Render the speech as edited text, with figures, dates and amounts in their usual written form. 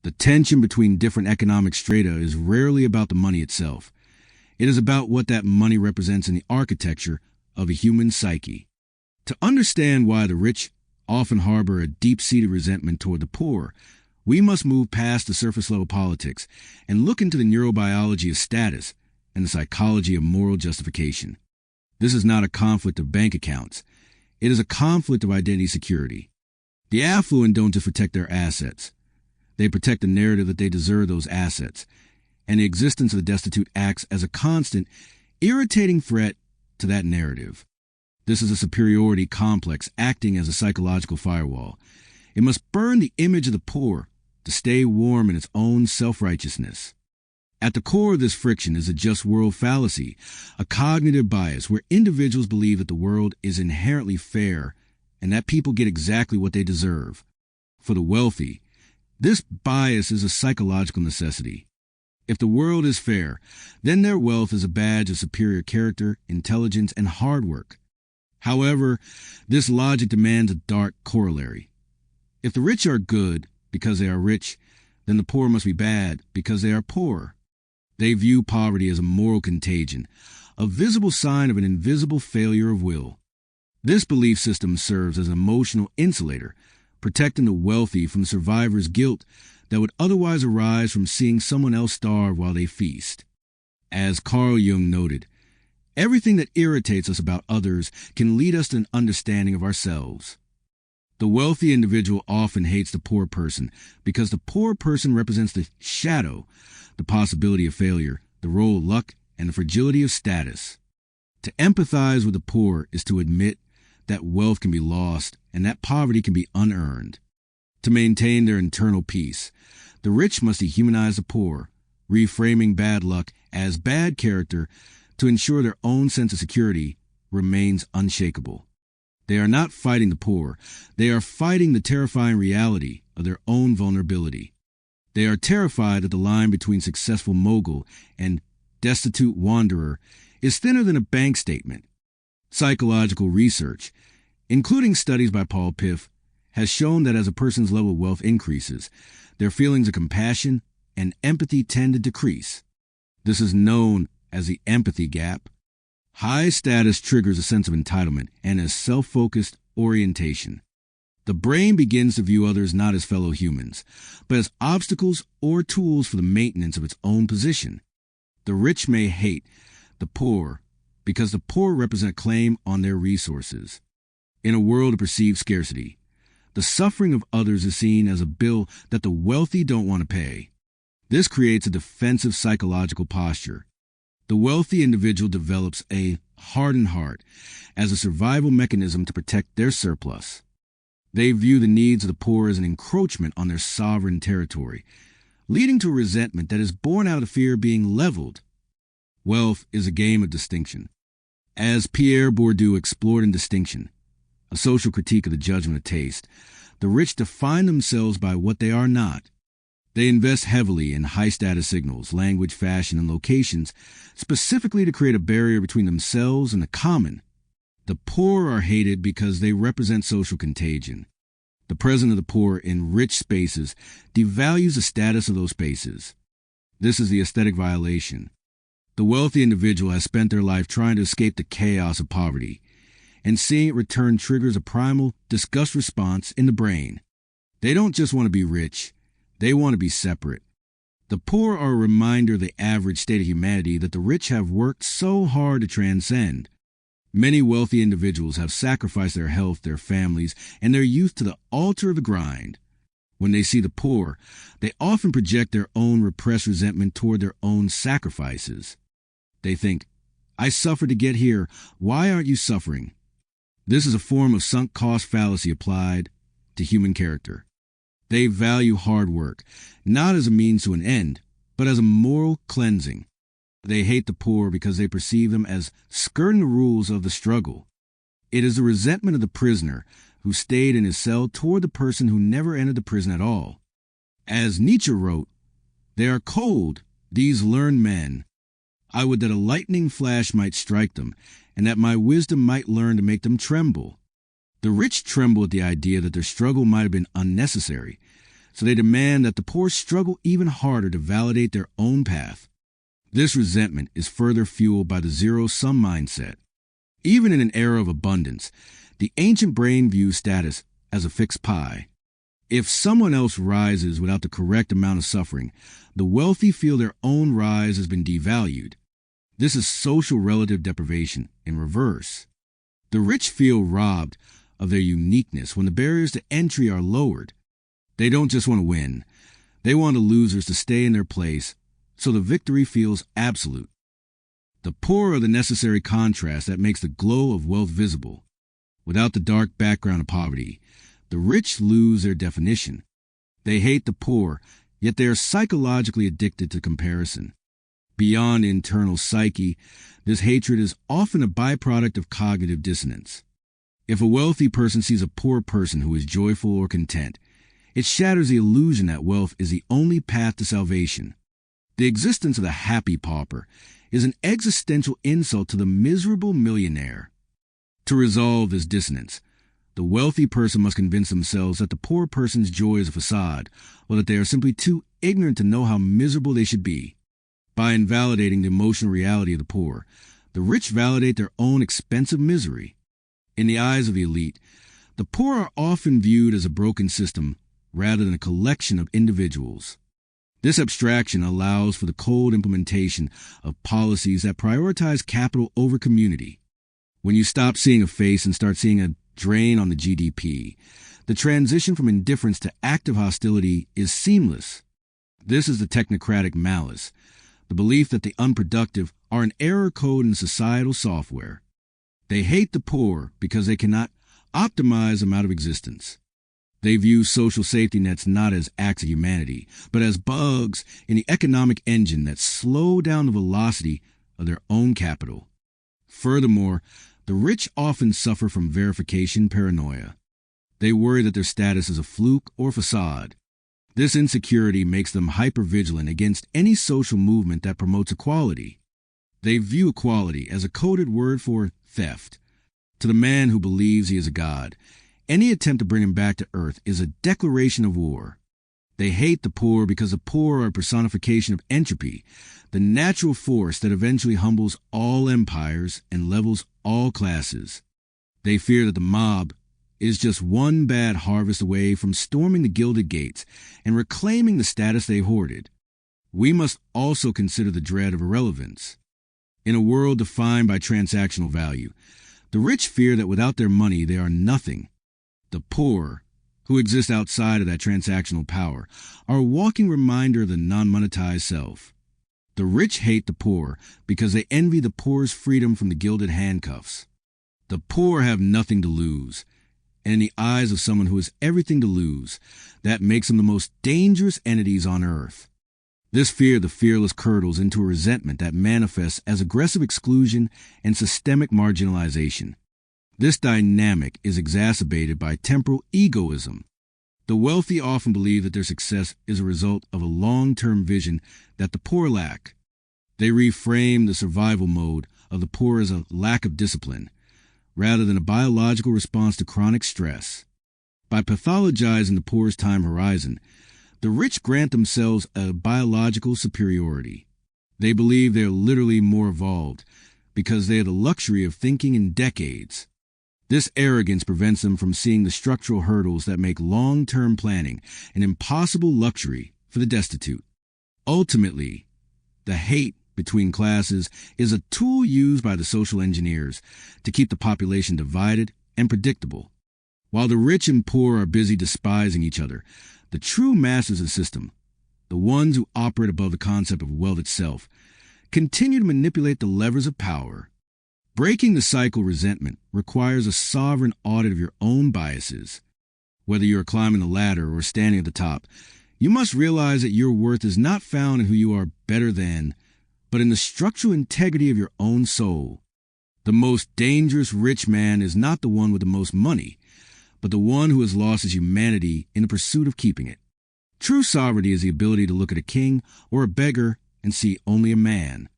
The tension between different economic strata is rarely about the money itself. It is about what that money represents in the architecture of a human psyche. To understand why the rich often harbor a deep-seated resentment toward the poor, we must move past the surface-level politics and look into the neurobiology of status and the psychology of moral justification. This is not a conflict of bank accounts. It is a conflict of identity security. The affluent don't just protect their assets. They protect the narrative that they deserve those assets, and the existence of the destitute acts as a constant, irritating threat to that narrative. This is a superiority complex acting as a psychological firewall. It must burn the image of the poor to stay warm in its own self-righteousness. At the core of this friction is a Just-World Fallacy, a cognitive bias where individuals believe that the world is inherently fair and that people get exactly what they deserve. For the wealthy, this bias is a psychological necessity. If the world is fair, then their wealth is a badge of superior character, intelligence, and hard work. However, this logic demands a dark corollary. If the rich are good because they are rich, then the poor must be bad because they are poor. They view poverty as a moral contagion, a visible sign of an invisible failure of will. This belief system serves as an emotional insulator, protecting the wealthy from the survivor's guilt that would otherwise arise from seeing someone else starve while they feast. As Carl Jung noted, everything that irritates us about others can lead us to an understanding of ourselves. The wealthy individual often hates the poor person because the poor person represents the shadow, the possibility of failure, the role of luck, and the fragility of status. To empathize with the poor is to admit that wealth can be lost and that poverty can be unearned. To maintain their internal peace, the rich must dehumanize the poor, reframing bad luck as bad character to ensure their own sense of security remains unshakable. They are not fighting the poor. They are fighting the terrifying reality of their own vulnerability. They are terrified that the line between successful mogul and destitute wanderer is thinner than a bank statement. Psychological research, including studies by Paul Piff, has shown that as a person's level of wealth increases, their feelings of compassion and empathy tend to decrease. This is known as the empathy gap. High status triggers a sense of entitlement and a self-focused orientation. The brain begins to view others not as fellow humans, but as obstacles or tools for the maintenance of its own position. The rich may hate the poor because the poor represent a claim on their resources. In a world of perceived scarcity, the suffering of others is seen as a bill that the wealthy don't want to pay. This creates a defensive psychological posture. The wealthy individual develops a hardened heart as a survival mechanism to protect their surplus. They view the needs of the poor as an encroachment on their sovereign territory, leading to a resentment that is born out of fear of being leveled. Wealth is a game of distinction. As Pierre Bourdieu explored in Distinction, a social critique of the judgment of taste, the rich define themselves by what they are not. They invest heavily in high-status signals, language, fashion, and locations, specifically to create a barrier between themselves and the common. The poor are hated because they represent social contagion. The presence of the poor in rich spaces devalues the status of those spaces. This is the aesthetic violation. The wealthy individual has spent their life trying to escape the chaos of poverty, and seeing it return triggers a primal disgust response in the brain. They don't just want to be rich. They want to be separate. The poor are a reminder of the average state of humanity that the rich have worked so hard to transcend. Many wealthy individuals have sacrificed their health, their families, and their youth to the altar of the grind. When they see the poor, they often project their own repressed resentment toward their own sacrifices. They think, I suffered to get here. Why aren't you suffering? This is a form of sunk cost fallacy applied to human character. They value hard work, not as a means to an end, but as a moral cleansing. They hate the poor because they perceive them as skirting the rules of the struggle. It is the resentment of the prisoner who stayed in his cell toward the person who never entered the prison at all. As Nietzsche wrote, they are cold, these learned men. I would that a lightning flash might strike them, and that my wisdom might learn to make them tremble. The rich tremble at the idea that their struggle might have been unnecessary. so they demand that the poor struggle even harder to validate their own path. This resentment is further fueled by the zero-sum mindset. Even in an era of abundance, the ancient brain views status as a fixed pie. If someone else rises without the correct amount of suffering, the wealthy feel their own rise has been devalued. This is social relative deprivation in reverse. The rich feel robbed of their uniqueness when the barriers to entry are lowered. They don't just want to win. They want the losers to stay in their place, so the victory feels absolute. The poor are the necessary contrast that makes the glow of wealth visible. Without the dark background of poverty, the rich lose their definition. They hate the poor, yet they are psychologically addicted to comparison. Beyond internal psyche, this hatred is often a byproduct of cognitive dissonance. If a wealthy person sees a poor person who is joyful or content, it shatters the illusion that wealth is the only path to salvation. The existence of the happy pauper is an existential insult to the miserable millionaire. To resolve this dissonance, the wealthy person must convince themselves that the poor person's joy is a facade, or that they are simply too ignorant to know how miserable they should be. By invalidating the emotional reality of the poor, the rich validate their own expensive misery. In the eyes of the elite, the poor are often viewed as a broken system rather than a collection of individuals. This abstraction allows for the cold implementation of policies that prioritize capital over community. When you stop seeing a face and start seeing a drain on the GDP, the transition from indifference to active hostility is seamless. This is the technocratic malice, the belief that the unproductive are an error code in societal software. They hate the poor because they cannot optimize them out of existence. They view social safety nets not as acts of humanity, but as bugs in the economic engine that slow down the velocity of their own capital. Furthermore, the rich often suffer from verification paranoia. They worry that their status is a fluke or facade. This insecurity makes them hypervigilant against any social movement that promotes equality. They view equality as a coded word for theft. To the man who believes he is a god, any attempt to bring him back to earth is a declaration of war. They hate the poor because the poor are a personification of entropy, the natural force that eventually humbles all empires and levels all classes. They fear that the mob is just one bad harvest away from storming the Gilded Gates and reclaiming the status they hoarded. We must also consider the dread of irrelevance. In a world defined by transactional value, the rich fear that without their money they are nothing. The poor, who exist outside of that transactional power, are a walking reminder of the non-monetized self. The rich hate the poor because they envy the poor's freedom from the gilded handcuffs. The poor have nothing to lose, and in the eyes of someone who has everything to lose, that makes them the most dangerous entities on earth. This fear of the fearless curdles into a resentment that manifests as aggressive exclusion and systemic marginalization. This dynamic is exacerbated by temporal egoism. The wealthy often believe that their success is a result of a long-term vision that the poor lack. They reframe the survival mode of the poor as a lack of discipline, rather than a biological response to chronic stress. By pathologizing the poor's time horizon, the rich grant themselves a biological superiority. They believe they are literally more evolved because they have the luxury of thinking in decades. This arrogance prevents them from seeing the structural hurdles that make long-term planning an impossible luxury for the destitute. Ultimately, the hate between classes is a tool used by the social engineers to keep the population divided and predictable. While the rich and poor are busy despising each other, the true masters of the system, the ones who operate above the concept of wealth itself, continue to manipulate the levers of power. Breaking the cycle of resentment requires a sovereign audit of your own biases. Whether you are climbing the ladder or standing at the top, you must realize that your worth is not found in who you are better than, but in the structural integrity of your own soul. The most dangerous rich man is not the one with the most money, but the one who has lost his humanity in the pursuit of keeping it. True sovereignty is the ability to look at a king or a beggar and see only a man.